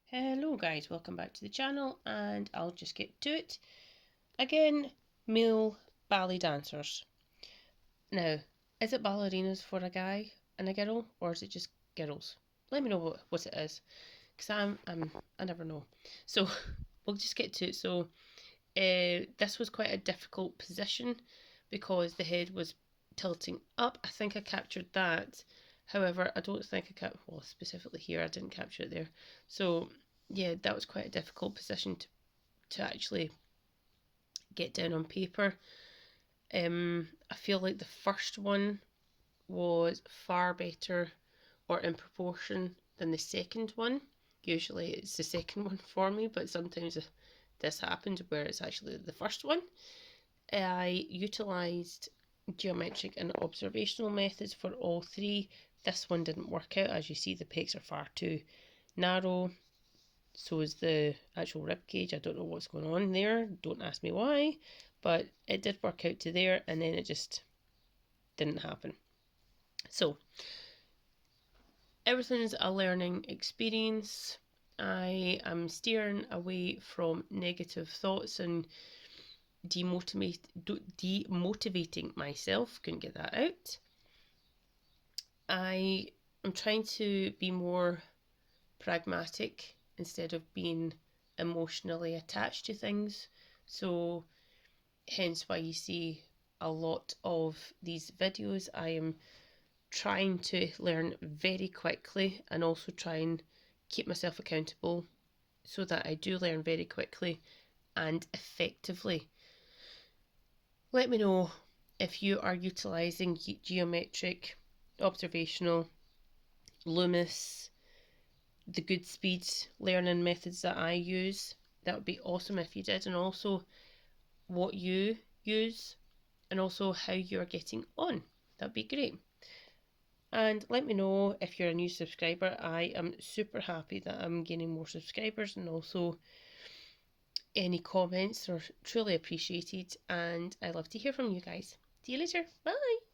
Hello guys, welcome back to the channel and I'll just get to it. Again, male ballet dancers. Now, is it ballerinas for a guy and a girl or is it just girls? Let me know what it is because I never know. So we'll just get to it. So this was quite a difficult position because the head was tilting up. I think I captured that. However, I don't think well, specifically here, I didn't capture it there. So yeah, that was quite a difficult position to actually get down on paper. I feel like the first one was far better or in proportion than the second one. Usually it's the second one for me, but sometimes this happened where it's actually the first one. I utilised geometric and observational methods for all three. This one didn't work out. As you see, the pecs are far too narrow. So is the actual rib cage. I don't know what's going on there. Don't ask me why. But it did work out to there and then it just didn't happen. So everything's a learning experience. I am steering away from negative thoughts and demotivating myself. Couldn't get that out. I am trying to be more pragmatic instead of being emotionally attached to things. So hence why you see a lot of these videos. I am trying to learn very quickly and also try and keep myself accountable so that I do learn very quickly and effectively. Let me know if you are utilising geometric, observational, Loomis, the good speed learning methods that I use. That would be awesome if you did, and also what you use and also how you're getting on. That'd be great. And let me know if you're a new subscriber. I am super happy that I'm gaining more subscribers, and also any comments are truly appreciated, and I love to hear from you guys. See you later. Bye.